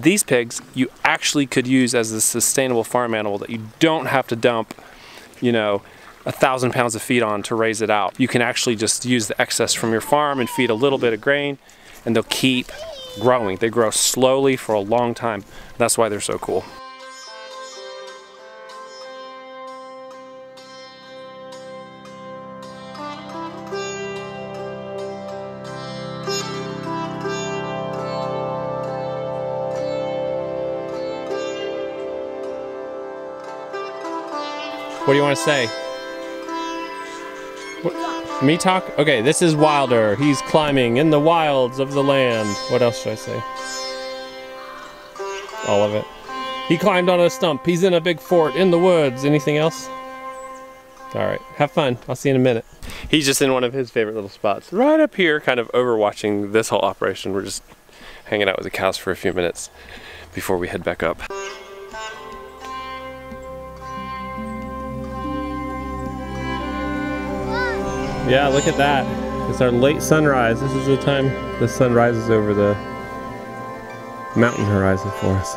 These pigs you actually could use as a sustainable farm animal that you don't have to dump, you know, 1,000 pounds of feed on to raise it out. You can actually just use the excess from your farm and feed a little bit of grain, and they'll keep growing. They grow slowly for a long time. That's why they're so cool. What do you want to say? What? Me talk? Okay, this is Wilder. He's climbing in the wilds of the land. What else should I say? All of it. He climbed on a stump. He's in a big fort in the woods. Anything else? All right, have fun. I'll see you in a minute. He's just in one of his favorite little spots. Right up here, kind of overwatching this whole operation. We're just hanging out with the cows for a few minutes before we head back up. Yeah, look at that. It's our late sunrise. This is the time the sun rises over the mountain horizon for us.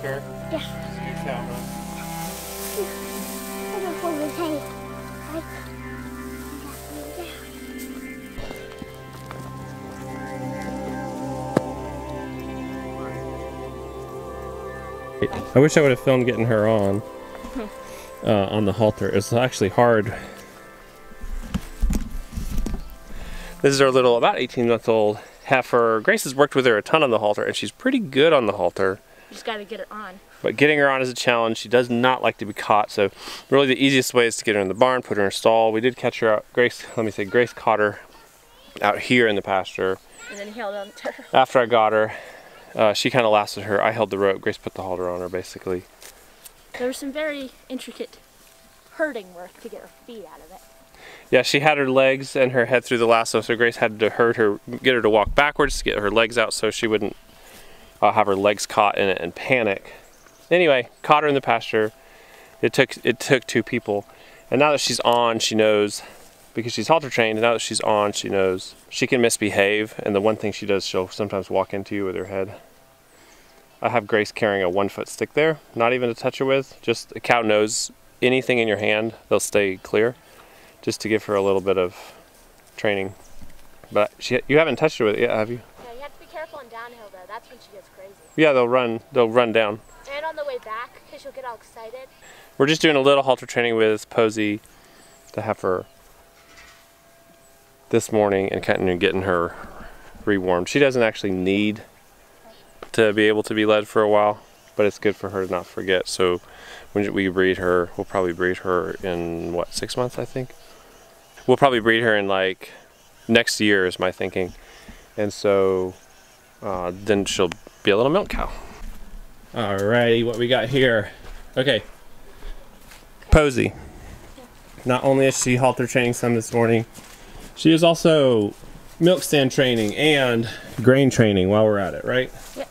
Her? Yeah. Good cow, huh? I don't hold his head. I wish I would have filmed getting her on the halter. It's actually hard. This is our little, about 18-month-old heifer. Grace has worked with her a ton on the halter, and she's pretty good on the halter. Just got to get her on. But getting her on is a challenge. She does not like to be caught, so really the easiest way is to get her in the barn, put her in a stall. We did catch her out. Grace caught her out here in the pasture. And then he held on to her. After I got her, she kind of lasted her. I held the rope. Grace put the halter on her, basically. There was some very intricate herding work to get her feet out of it. Yeah, she had her legs and her head through the lasso, so Grace had to get her to walk backwards to get her legs out so she wouldn't have her legs caught in it and panic. Anyway, caught her in the pasture. It took two people, and now that she's on, she knows, because she's halter trained. Now that she's on, she knows she can misbehave, and the one thing she does, she'll sometimes walk into you with her head. I have Grace carrying a 1-foot stick there, not even to touch her with. Just a cow knows anything in your hand, they'll stay clear, just to give her a little bit of training. But you haven't touched her with it yet, have you? Yeah, you have to be careful on downhill though. That's when she gets crazy. Yeah, they'll run down. And on the way back, because she'll get all excited. We're just doing a little halter training with Posey, the heifer, this morning, and kind of getting her rewarmed. She doesn't actually need to be able to be led for a while, but it's good for her to not forget. So when we breed her, we'll probably breed her in, what, 6 months, I think? We'll probably breed her in, like, next year is my thinking. And so then she'll be a little milk cow. Alrighty, what we got here? Okay. Posey. Not only is she halter training some this morning, she is also milk stand training and grain training while we're at it, right? Yep.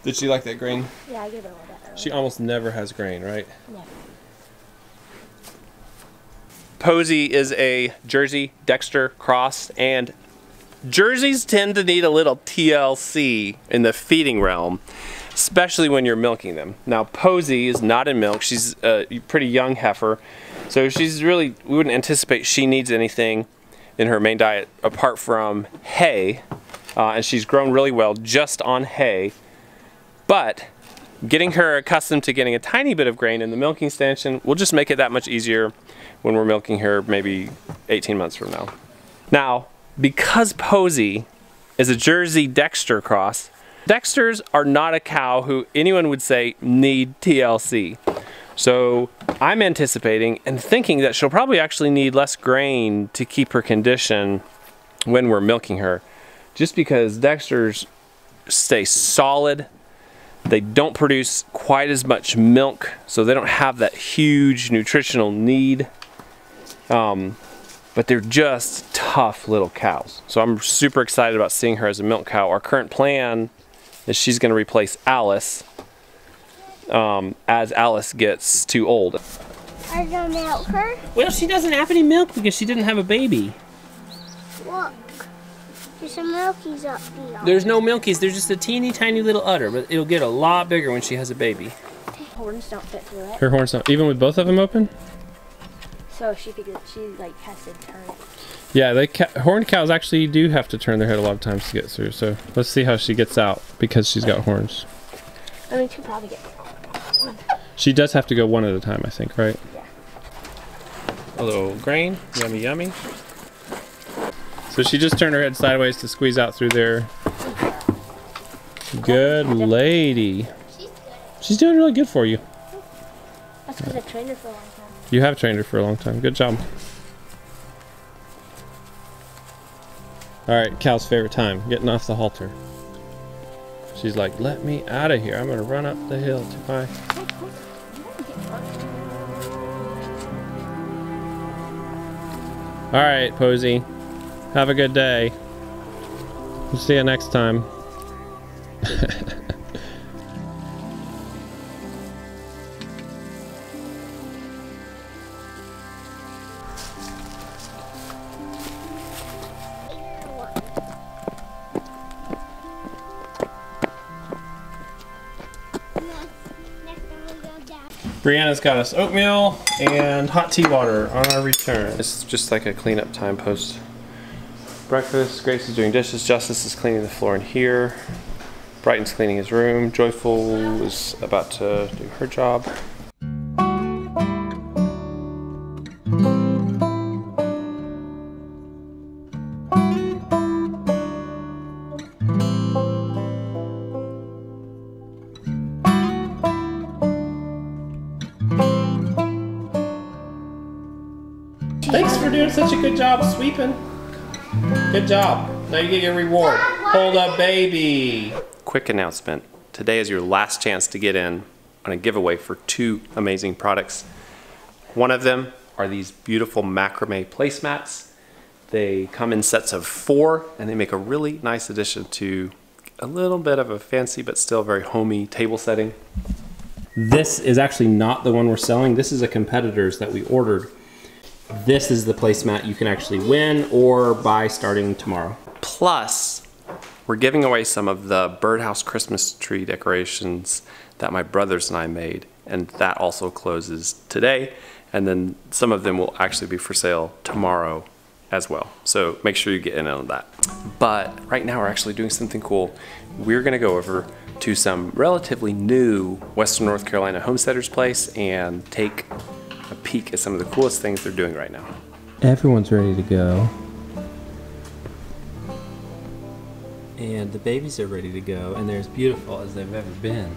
Did she like that grain? Yeah, I gave her all that earlier. She almost never has grain, right? Never. Posey is a Jersey Dexter cross, and Jerseys tend to need a little TLC in the feeding realm. especially when you're milking them. Now Posey is not in milk. She's a pretty young heifer, so we wouldn't anticipate she needs anything in her main diet apart from hay, and she's grown really well just on hay. But getting her accustomed to getting a tiny bit of grain in the milking station will just make it that much easier when we're milking her maybe 18 months from now. Now, because Posey is a Jersey Dexter cross, Dexters are not a cow who anyone would say need TLC. So I'm anticipating and thinking that she'll probably actually need less grain to keep her condition when we're milking her, just because Dexters stay solid. They don't produce quite as much milk, so they don't have that huge nutritional need. But they're just tough little cows. So I'm super excited about seeing her as a milk cow. Our current plan is she's going to replace Alice as Alice gets too old. Are you gonna milk her? Well, she doesn't have any milk because she didn't have a baby. Look, there's some milkies up here. There's no milkies, there's just a teeny tiny little udder, but it'll get a lot bigger when she has a baby. Horns don't fit through it. Her horns don't, even with both of them open? So she figured she like has to turn it. Yeah, horned cows actually do have to turn their head a lot of times to get through, so let's see how she gets out because she's got horns. I mean, she'll probably get one. She does have to go one at a time, I think, right? Yeah. A little grain, yummy yummy. So she just turned her head sideways to squeeze out through there. Good lady. She's doing really good for you. That's because I trained her for a long time. You have trained her for a long time. Good job. Alright, Cal's favorite time, getting off the halter. She's like, let me out of here. I'm going to run up the hill too high. Alright, Posey. Have a good day. We'll see you next time. Brianna's got us oatmeal and hot tea water on our return. It's just like a cleanup time post breakfast. Grace is doing dishes. Justice is cleaning the floor in here. Brighton's cleaning his room. Joyful is about to do her job. Thanks for doing such a good job sweeping. Good job. Now you get your reward. Hold up, baby. Quick announcement. Today is your last chance to get in on a giveaway for 2 amazing products. One of them are these beautiful macrame placemats. They come in sets of 4 and they make a really nice addition to a little bit of a fancy but still very homey table setting. This is actually not the one we're selling. This is a competitor's that we ordered. This is the placemat you can actually win or buy starting tomorrow. Plus, we're giving away some of the birdhouse Christmas tree decorations that my brothers and I made, and that also closes today, and then some of them will actually be for sale tomorrow as well. So make sure you get in on that. But right now we're actually doing something cool. We're gonna go over to some relatively new Western North Carolina homesteaders place and take a peek at some of the coolest things they're doing right now. Everyone's ready to go. And the babies are ready to go, and they're as beautiful as they've ever been.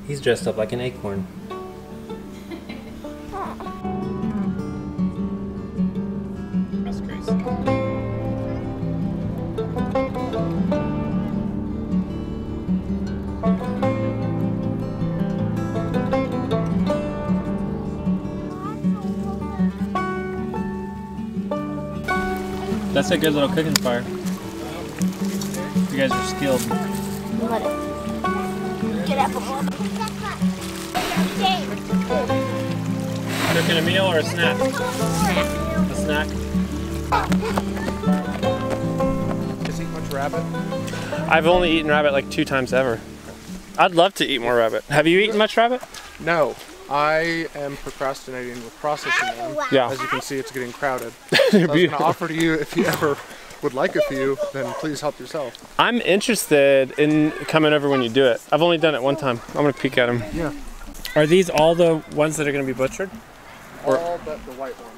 He's dressed up like an acorn. That's crazy. That's a good little cooking fire. You guys are skilled. Let it. Get up a little. Cooking a meal or a snack? A snack. Does he eat much rabbit? I've only eaten rabbit like 2 times ever. I'd love to eat more rabbit. Have you eaten much rabbit? No, I am procrastinating with processing them. Yeah. As you can see, it's getting crowded. So I was going to offer to you, if you ever would like a few, then please help yourself. I'm interested in coming over when you do it. I've only done it one time. I'm gonna peek at them. Yeah. Are these all the ones that are gonna be butchered? All but the white one.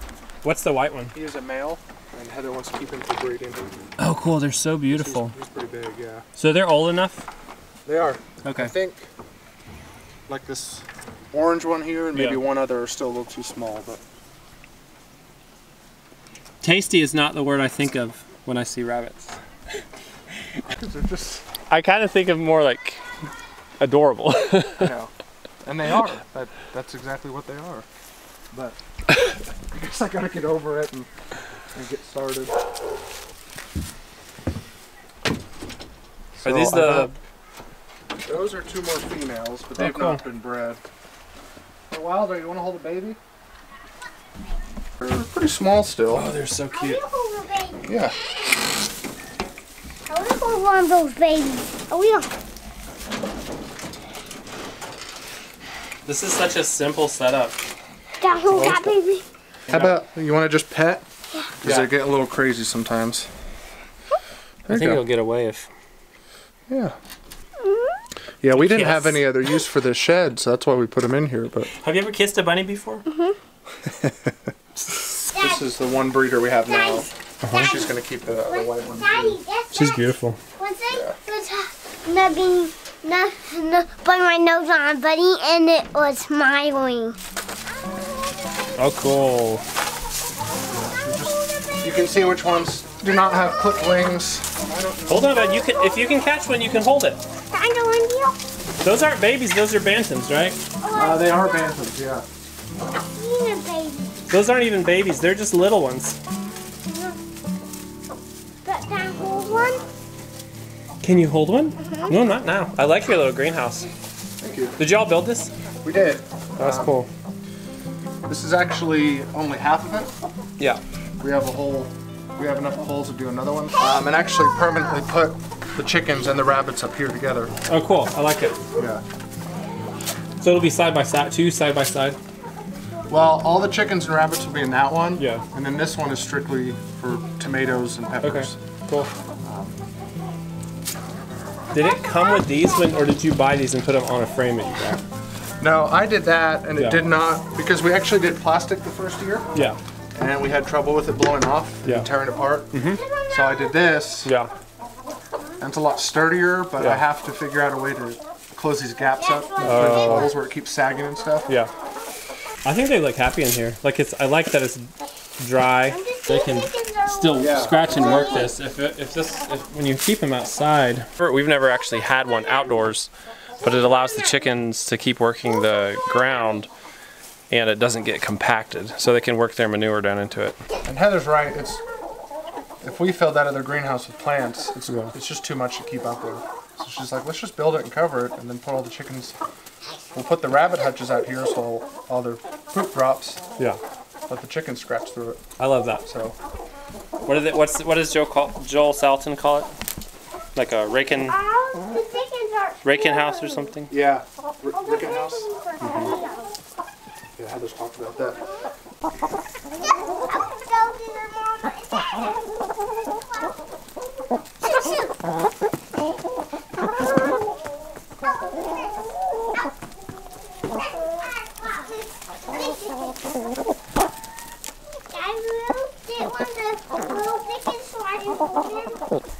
What's the white one? He is a male, and Heather wants to keep him for breeding. Oh, cool. They're so beautiful. He's pretty big, yeah. So they're old enough? They are. Okay. I think, like this orange one here, and maybe Yeah. one other are still a little too small, but. Tasty is not the word I think of when I see rabbits. They're just. I kind of think of more like adorable. I know. And they are. That's exactly what they are. But I guess I gotta get over it and get started. Are these the... Those are 2 more females, but they've cool. not been bred. Hey, Wilder, you want to hold a baby? They're pretty small still. Oh, they're so I cute. want to hold a baby. Yeah. I want to hold one of those babies. Oh, yeah. This is such a simple setup. Can I hold that baby? How about, you want to just pet? Yeah. Because they get a little crazy sometimes. I There you think go. it'll get away if... Yeah. Yeah, we didn't have Yes. any other use for this shed, so that's why we put them in here. But Have you ever kissed a bunny before? this is the one breeder we have now. She's going to keep the white one. Daddy, that's She's right. beautiful. Once I was putting my nose on a bunny and it was smiling. Oh, cool. You can see which ones do not have clipped wings. Hold on, bud. You can, if you can catch one, you can hold it. I know one deal. Those aren't babies. Those are bantams, right? They are bantams, yeah. Being a baby. Those aren't even babies. They're just little ones. But can I hold one? Can you hold one? No, not now. I like your little greenhouse. Thank you. Did y'all build this? We did. That's cool. This is actually only half of it. Yeah. We have enough holes to do another one. And actually permanently put the chickens and the rabbits up here together. Oh, cool. I like it. Yeah. So it'll be side by side, 2 side by side. Well, all the chickens and rabbits will be in that one. Yeah. And then this one is strictly for tomatoes and Okay. peppers. Cool. Did it come with these, or did you buy these and put them on a frame that you got? No, I did that, and it Yeah. did not, because we actually did plastic the first year, Yeah. and we had trouble with it blowing off Yeah. and tearing apart. So I did this, Yeah. and it's a lot sturdier, but Yeah. I have to figure out a way to close these gaps up, and put holes where it keeps sagging and stuff. Yeah. I think they look happy in here. Like I like that it's dry. They can still scratch and work this. If when you keep them outside. We've never actually had one outdoors, but it allows the chickens to keep working the ground, and it doesn't get compacted, so they can work their manure down into it. And Heather's right, if we filled that other greenhouse with plants, it's just too much to keep up with. So she's like, let's just build it and cover it, and then put all the chickens. We'll put the rabbit hutches out here so all their poop drops. Yeah. Let the chickens scratch through it. I love that. So What does Joel Salton call it? Like a raking The chickens are house or something? yeah, Ricken house. Yeah, Heather's talked about that.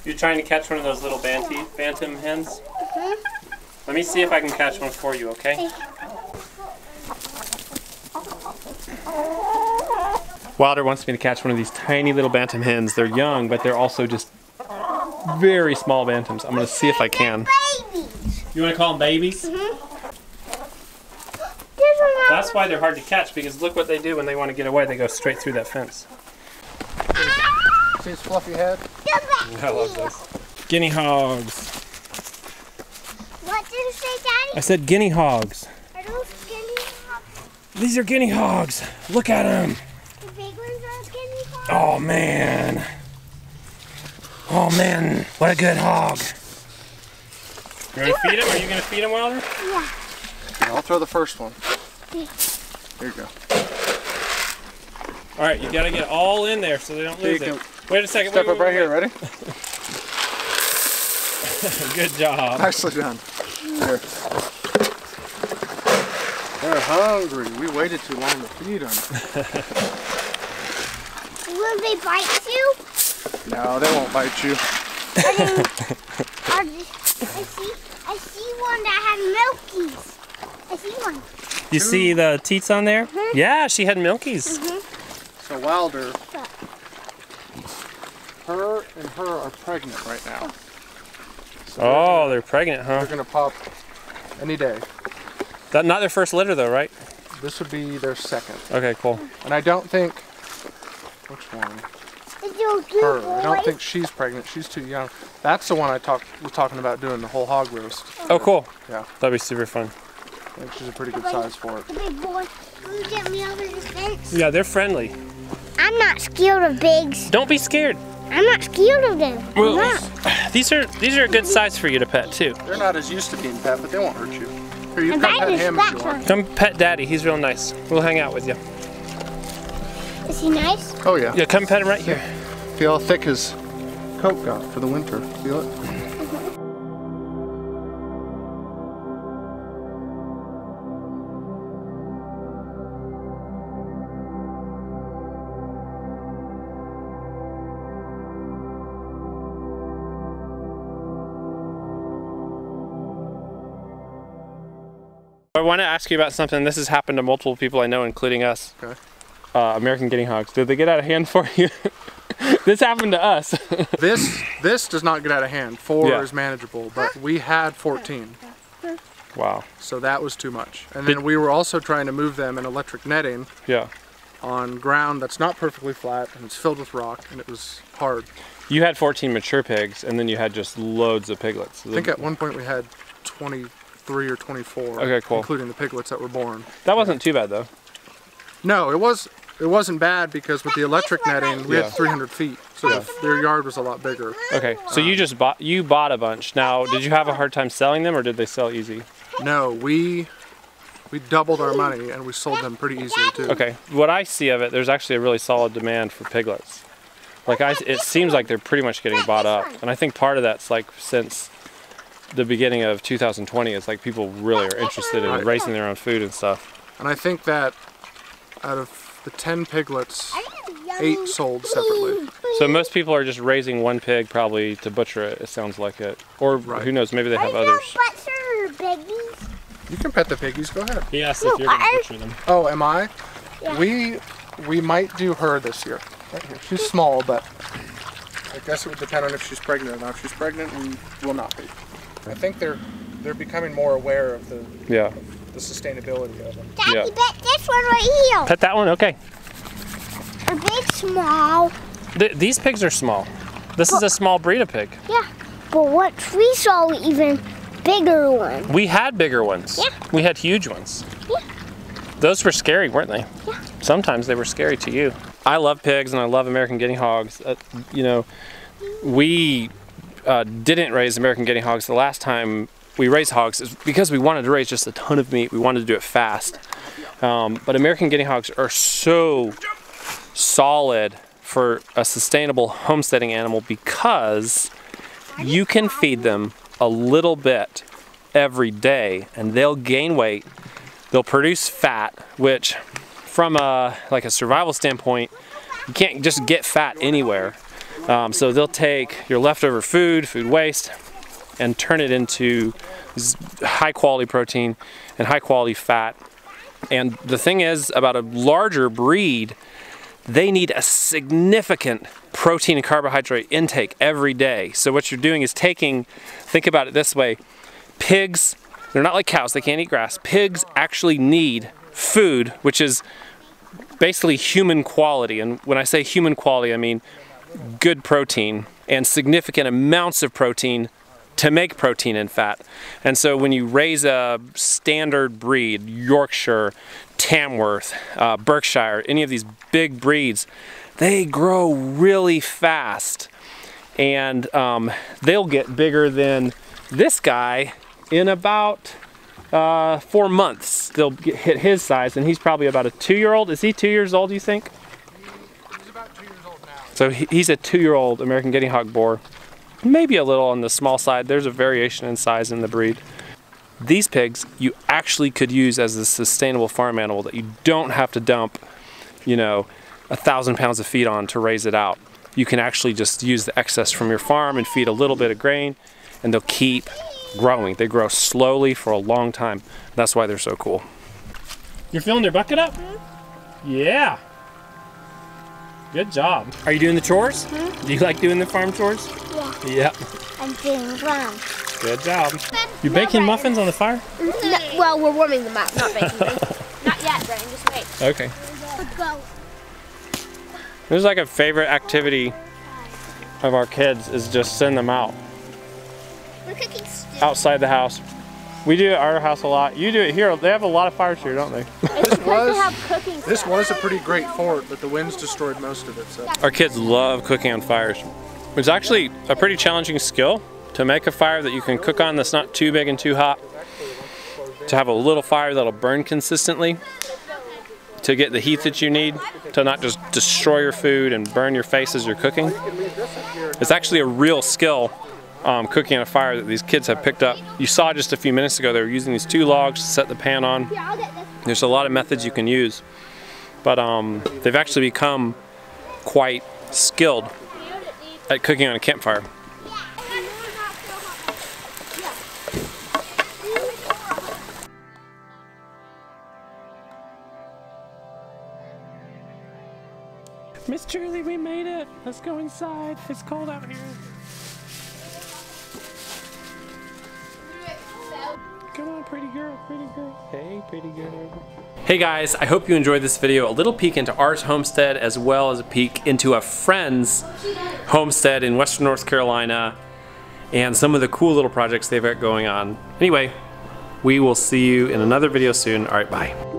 You're trying to catch one of those little bantam hens? Let me see if I can catch one for you, okay? Wilder wants me to catch one of these tiny little bantam hens. They're young, but they're also just very small bantams. I'm going to see if I can. You want to call them babies? That's why they're hard to catch, because look what they do when they want to get away. They go straight through that fence. See his fluffy head? I love this. Guinea hogs. What did you say, Daddy? I said guinea hogs. Are those guinea hogs? These are guinea hogs. Look at them. The big ones are guinea hogs? Oh man. Oh man, what a good hog. You want to feed him? Are you going to feed him, Wilder? Yeah. I'll throw the first one. There you go. All right, you got to get all in there so they don't lose it. Wait a second. Step up right here, ready? Good job. Nicely done. Here. They're hungry. We waited too long to feed them. Will they bite you? No, they won't bite you. I see one that had milkies. I see one. You see the teats on there? Mm-hmm. Yeah, she had milkies. Mm-hmm. So Wilder, her and her are pregnant right now. So Oh, they're pregnant, huh? they're gonna pop any day. Not their first litter though, right? This would be their second. Okay, cool. And I don't think, which one? Her. I don't think she's pregnant. She's too young. That's the one I was talking about doing the whole hog roast. Oh, cool. Yeah. That'd be super fun. I think she's a pretty good size for it. The big boy, will you get me over this fence? Yeah, they're friendly. I'm not scared of pigs. Don't be scared. I'm not scared of them. I'm not. These are a good size for you to pet too. They're not as used to being pet, but they won't hurt you. Here, you And can pet that is him if you black want. one. Come pet Daddy. He's real nice. We'll hang out with you. Is he nice? Oh yeah. Yeah, come pet him right here. Feel how thick his coat got for the winter. Feel it? I want to ask you about something. This has happened to multiple people I know, including us. Okay. American Guinea hogs. Did they get out of hand for you? This happened to us. This does not get out of hand. 4 Yeah. is manageable, but we had 14. Wow. So that was too much. And then we were also trying to move them in electric netting Yeah. on ground that's not perfectly flat and it's filled with rock, and it was hard. You had 14 mature pigs, and then you had just loads of piglets. I think at one point we had 23 or 24, Okay, cool. including the piglets that were born. That wasn't too bad though. No, it wasn't bad because with the electric netting we Yeah. had 300 feet, so their yard was a lot bigger. Okay, so you bought a bunch. Now, did you have a hard time selling them, or did they sell easy? No, we doubled our money and we sold them pretty easily too. Okay, what I see of it, there's actually a really solid demand for piglets. It seems like they're pretty much getting bought up, and I think part of that's like since the beginning of 2020, it's like people really are interested in raising their own food and stuff. And I think that out of the 10 piglets, 8 sold separately. So most people are just raising one pig probably to butcher it. It sounds like it, or who knows? Maybe they have others. You can pet the piggies, go ahead. He asked if you're going to butcher them. Oh, am I? Yeah. We might do her this year. Right here. She's small, but I guess it would depend on if she's pregnant or not. If she's pregnant, we will not be. I think they're becoming more aware of the sustainability of them. Daddy, Yeah. bet this one right here. Pet that one, okay. A big, small. These pigs are small. This is a small breed of pig. Yeah. But what we saw even bigger one. We had bigger ones. Yeah. We had huge ones. Yeah. Those were scary, weren't they? Yeah. Sometimes they were scary to you. I love pigs and I love American Guinea hogs. We didn't raise American Guinea hogs. The last time we raised hogs is because we wanted to raise just a ton of meat. We wanted to do it fast. But American Guinea hogs are so solid for a sustainable homesteading animal because you can feed them a little bit every day and they'll gain weight. They'll produce fat, which from a survival standpoint, you can't just get fat anywhere. So they'll take your leftover food waste, and turn it into high quality protein and high quality fat. And the thing is about a larger breed, they need a significant protein and carbohydrate intake every day. So what you're doing is think about it this way, pigs, they're not like cows, they can't eat grass. Pigs actually need food, which is basically human quality. And when I say human quality, I mean good protein and significant amounts of protein to make protein and fat. And so when you raise a standard breed, Yorkshire, Tamworth, Berkshire, any of these big breeds, they grow really fast. And they'll get bigger than this guy in about 4 months they'll hit his size, and he's probably about a 2-year-old. Is he 2 years old, do you think? He's about 2 years old now. So he's a 2-year-old American Guinea hog boar. Maybe a little on the small side. There's a variation in size in the breed. These pigs you actually could use as a sustainable farm animal that you don't have to dump, you know, 1,000 pounds of feed on to raise it out. You can actually just use the excess from your farm and feed a little bit of grain, and they'll keep growing. They grow slowly for a long time. That's why they're so cool. You're filling their bucket up? Yeah. Good job. Are you doing the chores? Do you like doing the farm chores? Yeah. Yep. I'm doing ground. Good job. You baking muffins on the fire? No, well, we're warming them up, not baking them. Not yet, Brian, just wait. Okay. Let's go. This is like a favorite activity of our kids, is just send them out. We're cooking stew. Outside the house. We do it at our house a lot. You do it here. They have a lot of fires here, don't they? It's because they have cooking This stuff. was a pretty great fort, but the winds destroyed most of it. So Our kids love cooking on fires. It's actually a pretty challenging skill to make a fire that you can cook on that's not too big and too hot. To have a little fire that'll burn consistently. To get the heat that you need. To not just destroy your food and burn your face as you're cooking. It's actually a real skill, cooking on a fire, that these kids have picked up. You saw just a few minutes ago they were using these 2 logs to set the pan on. There's a lot of methods you can use, but they've actually become quite skilled at cooking on a campfire. Miss Truly, we made it. Let's go inside. It's cold out here. Come on, pretty girl, pretty girl. Hey, pretty girl. Hey guys, I hope you enjoyed this video. A little peek into our homestead, as well as a peek into a friend's homestead in Western North Carolina, and some of the cool little projects they've got going on. Anyway, we will see you in another video soon. All right, bye.